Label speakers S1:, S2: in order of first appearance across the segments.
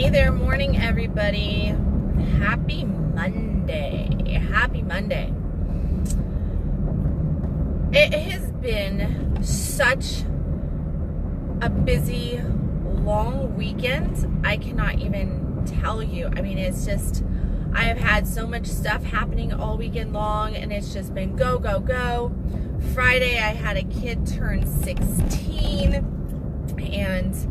S1: Hey there, morning everybody. Happy Monday. Happy Monday. It has been such a busy, long weekend. I cannot even tell you. I mean, it's just, I have had so much stuff happening all weekend long, and it's just been go, go, go. Friday, I had a kid turn 16, and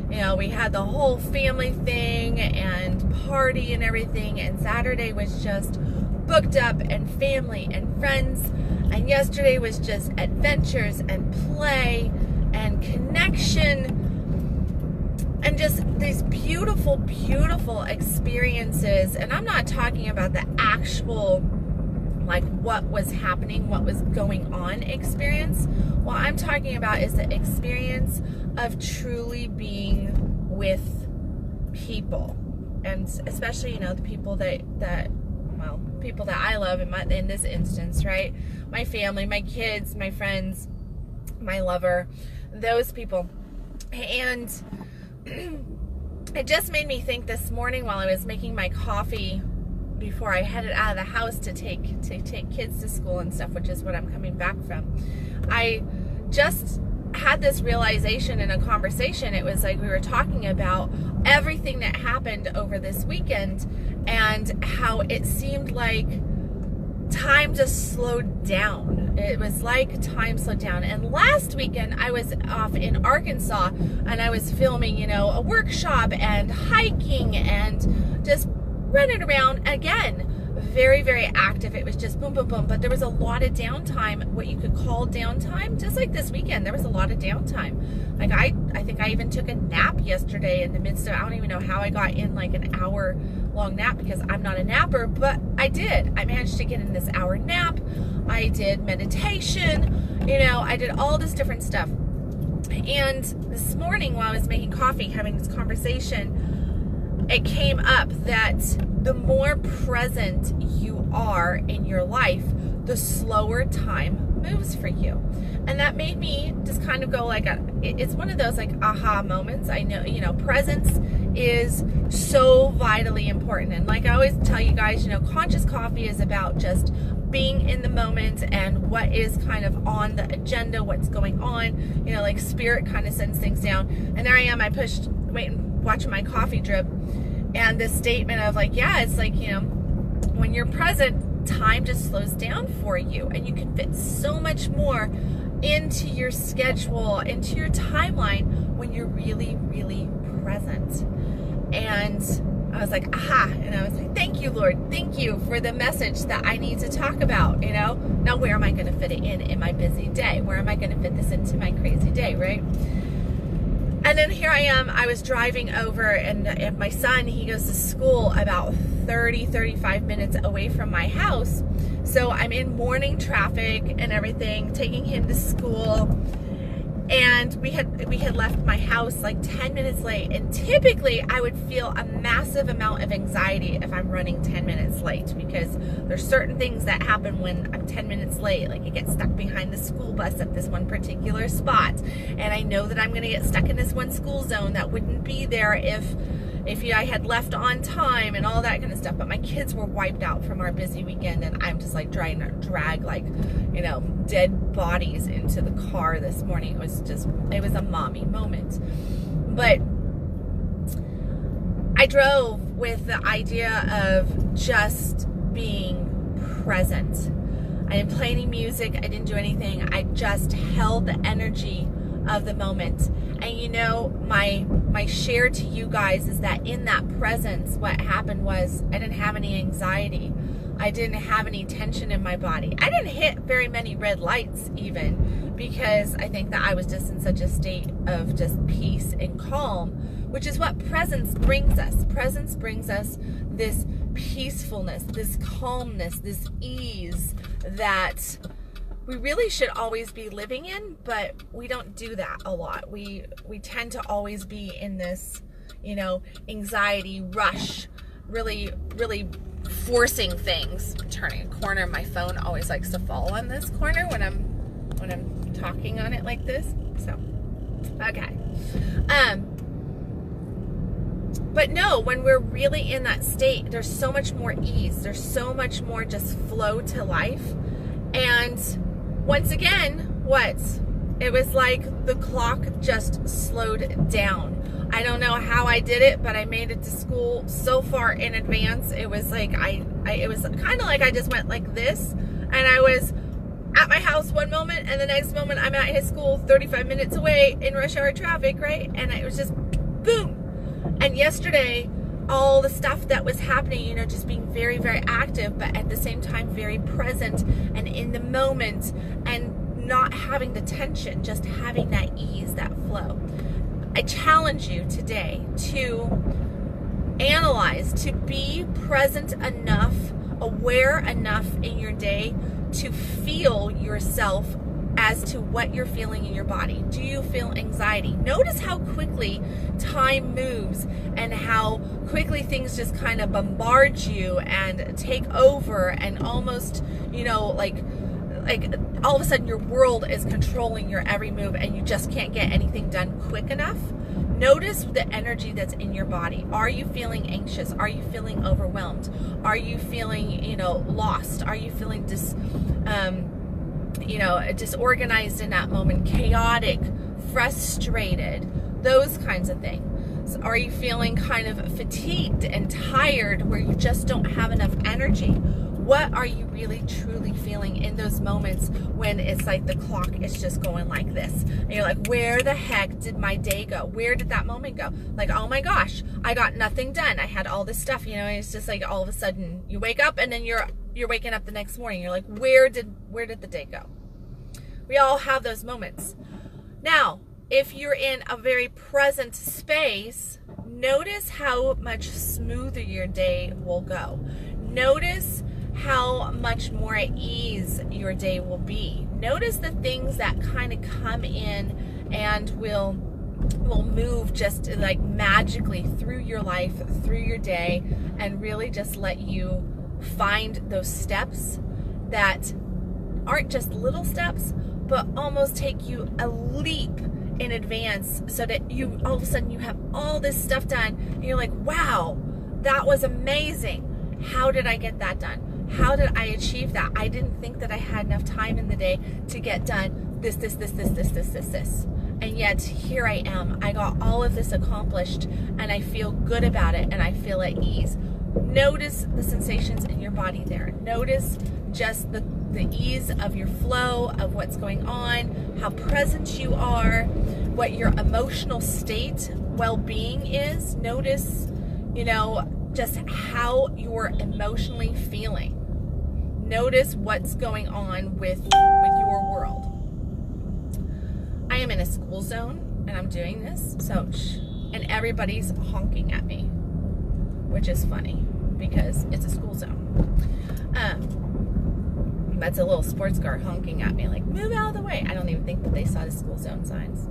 S1: you know, we had the whole family thing and party and everything, and Saturday was just booked up and family and friends, and yesterday was just adventures and play and connection and just these beautiful, beautiful experiences. And I'm not talking about the actual, like, what was happening, what was going on experience. What I'm talking about is the experience of truly being with people, and especially, you know, the people that people that I love in this instance, right? My family, my kids, my friends, my lover, those people. And it just made me think this morning while I was making my coffee before I headed out of the house to take kids to school and stuff, which is what I'm coming back from. I just had this realization in a conversation. It was like we were talking about everything that happened over this weekend and how it seemed like time just slowed down. It was like time slowed down. And last weekend I was off in Arkansas and I was filming, you know, a workshop and hiking and just running around again. Very, very active. It was just boom, boom, boom. But there was a lot of downtime, what you could call downtime. Just like this weekend, there was a lot of downtime. Like I think I even took a nap yesterday in the midst of, I don't even know how I got in like an hour long nap because I'm not a napper, but I did. I managed to get in this hour nap. I did meditation, you know, I did all this different stuff. And this morning while I was making coffee, having this conversation, it came up that the more present you are in your life, the slower time moves for you. And that made me just kind of go like, it's one of those like aha moments. I know, you know, presence is so vitally important. And like I always tell you guys, you know, conscious coffee is about just being in the moment and what is kind of on the agenda, what's going on, you know, like spirit kind of sends things down. And there I am, I pushed, waiting, watching my coffee drip. And this statement of like, yeah, it's like, you know, when you're present, time just slows down for you and you can fit so much more into your schedule, into your timeline when you're really, really present. And I was like, aha. And I was like, thank you, Lord. Thank you for the message that I need to talk about, you know? Now, where am I going to fit it in my busy day? Where am I going to fit this into my crazy day, right? And then here I am, I was driving over, and my son, he goes to school about 35 minutes away from my house. So I'm in morning traffic and everything, taking him to school. And we had left my house like 10 minutes late. And typically I would feel a massive amount of anxiety if I'm running 10 minutes late, because there's certain things that happen when I'm 10 minutes late. Like I get stuck behind the school bus at this one particular spot. And I know that I'm going to get stuck in this one school zone that wouldn't be there if I had left on time and all that kind of stuff. But my kids were wiped out from our busy weekend, and I'm just like trying to drag, like, you know, dead bodies into the car this morning. It was a mommy moment. But I drove with the idea of just being present. I didn't play any music. I didn't do anything. I just held the energy of the moment. And you know, my share to you guys is that in that presence, what happened was I didn't have any anxiety. I didn't have any tension in my body. I didn't hit very many red lights even, because I think that I was just in such a state of just peace and calm, which is what presence brings us. Presence brings us this peacefulness, this calmness, this ease that we really should always be living in, but we don't do that a lot. We tend to always be in this, you know, anxiety rush, really, really forcing things. I'm turning a corner. My phone always likes to fall on this corner when I'm talking on it like this. So, okay. But no, when we're really in that state, there's so much more ease. There's so much more just flow to life. And once again, what? It was like the clock just slowed down. I don't know how I did it, but I made it to school so far in advance. It was like it was kind of like I just went like this, and I was at my house one moment, and the next moment I'm at his school 35 minutes away in rush hour traffic, right? And it was just boom. And yesterday, all the stuff that was happening, you know, just being very, very active, but at the same time very present and in the moment, and not having the tension, just having that ease, that flow. I challenge you today to analyze, to be present enough, aware enough in your day to feel yourself as to what you're feeling in your body. Do you feel anxiety? Notice how quickly time moves and how quickly things just kind of bombard you and take over, and almost, you know, like all of a sudden your world is controlling your every move and you just can't get anything done quick enough. Notice the energy that's in your body. Are you feeling anxious? Are you feeling overwhelmed? Are you feeling, you know, lost? Are you feeling disorganized in that moment, chaotic, frustrated, those kinds of things? Are you feeling kind of fatigued and tired where you just don't have enough energy? What are you really truly feeling in those moments when it's like the clock is just going like this? And you're like, where the heck did my day go? Where did that moment go? Like, oh my gosh, I got nothing done. I had all this stuff, you know, and it's just like all of a sudden you wake up and then you're waking up the next morning. You're like, where did the day go? We all have those moments. Now, if you're in a very present space, notice how much smoother your day will go. Notice how much more at ease your day will be. Notice the things that kind of come in and will move just like magically through your life, through your day, and really just let you find those steps that aren't just little steps, but almost take you a leap in advance, so that you all of a sudden you have all this stuff done and you're like, wow, that was amazing. How did I get that done? How did I achieve that? I didn't think that I had enough time in the day to get done this. And yet here I am. I got all of this accomplished and I feel good about it and I feel at ease. Notice the sensations in your body there. Notice just the ease of your flow, of what's going on, how present you are, what your emotional state, well-being is. Notice, you know, just how you're emotionally feeling. Notice what's going on with your world. I am in a school zone and I'm doing this, and everybody's honking at me, which is funny because it's a school zone. That's a little sports car honking at me like, move out of the way. I don't even think that they saw the school zone signs.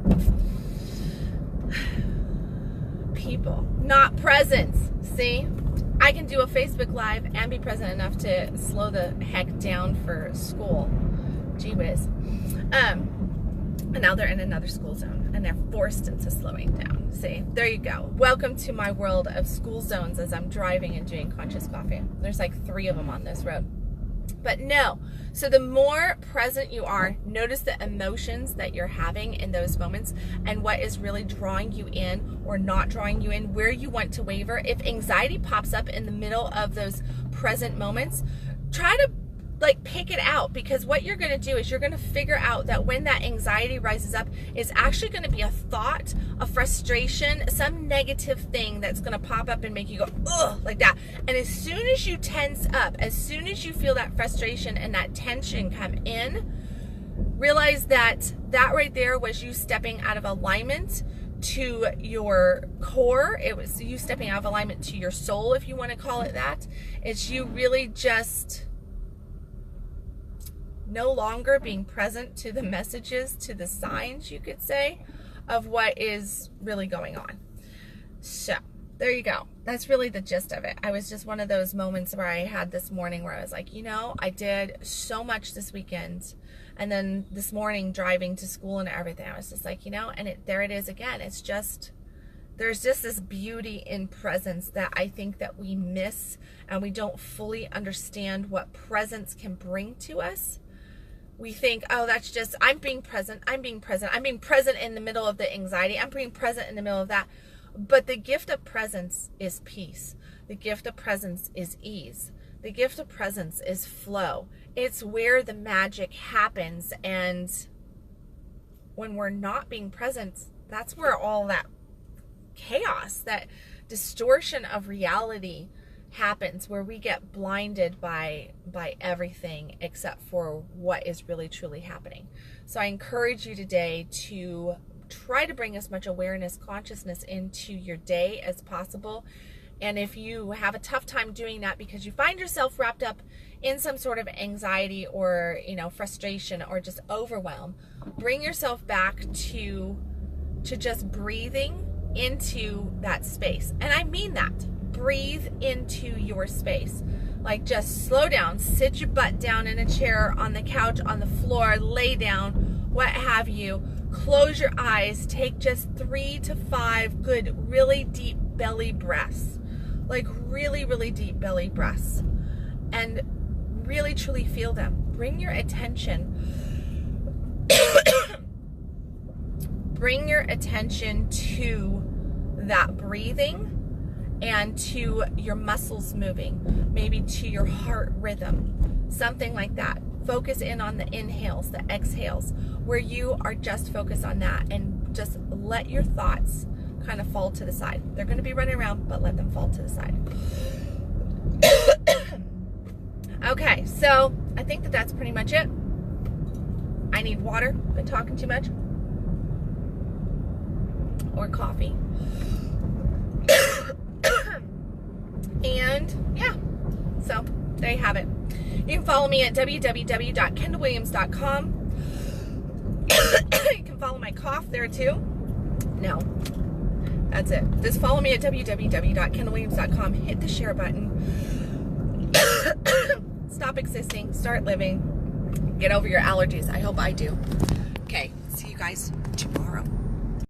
S1: People, not presence. See? I can do a Facebook Live and be present enough to slow the heck down for school. Gee whiz. And now they're in another school zone and they're forced into slowing down. See? There you go. Welcome to my world of school zones as I'm driving and doing Conscious Coffee. There's like 3 of them on this road. But no, so the more present you are, notice the emotions that you're having in those moments and what is really drawing you in or not drawing you in, where you want to waver. If anxiety pops up in the middle of those present moments, try to like pick it out, because what you're going to do is you're going to figure out that when that anxiety rises up, it's actually going to be a thought, a frustration, some negative thing that's going to pop up and make you go, ugh, like that. And as soon as you tense up, as soon as you feel that frustration and that tension come in, realize that that right there was you stepping out of alignment to your core. It was you stepping out of alignment to your soul, if you want to call it that. It's you really just no longer being present to the messages, to the signs, you could say, of what is really going on. So there you go. That's really the gist of it. I was just one of those moments where I had this morning where I was like, you know, I did so much this weekend. And then this morning driving to school and everything, I was just like, you know, and there it is again. It's just There's just this beauty in presence that I think that we miss, and we don't fully understand what presence can bring to us. We think, oh, that's just, I'm being present. I'm being present in the middle of the anxiety. I'm being present in the middle of that. But the gift of presence is peace. The gift of presence is ease. The gift of presence is flow. It's where the magic happens. And when we're not being present, that's where all that chaos, that distortion of reality happens, where we get blinded by everything except for what is really truly happening. So I encourage you today to try to bring as much awareness, consciousness into your day as possible. And if you have a tough time doing that because you find yourself wrapped up in some sort of anxiety or, frustration or just overwhelm, bring yourself back to just breathing into that space. And I mean that. Breathe into your space. Like, just slow down, sit your butt down in a chair, on the couch, on the floor, lay down, what have you. Close your eyes. Take just 3 to 5 good, really deep belly breaths. Like really, really deep belly breaths. And really, truly feel them. Bring your attention to that breathing and to your muscles moving, maybe to your heart rhythm, something like that. Focus in on the inhales, the exhales, where you are just focused on that, and just let your thoughts kind of fall to the side. They're going to be running around, but let them fall to the side. Okay, so I think that that's pretty much it. I need water. Been talking too much. Or coffee. And yeah, so there you have it. You can follow me at www.kendalwilliams.com. You can follow my cough there too. No, that's it. Just follow me at www.kendalwilliams.com. Hit the share button. Stop existing. Start living. Get over your allergies. I hope I do. Okay, see you guys tomorrow.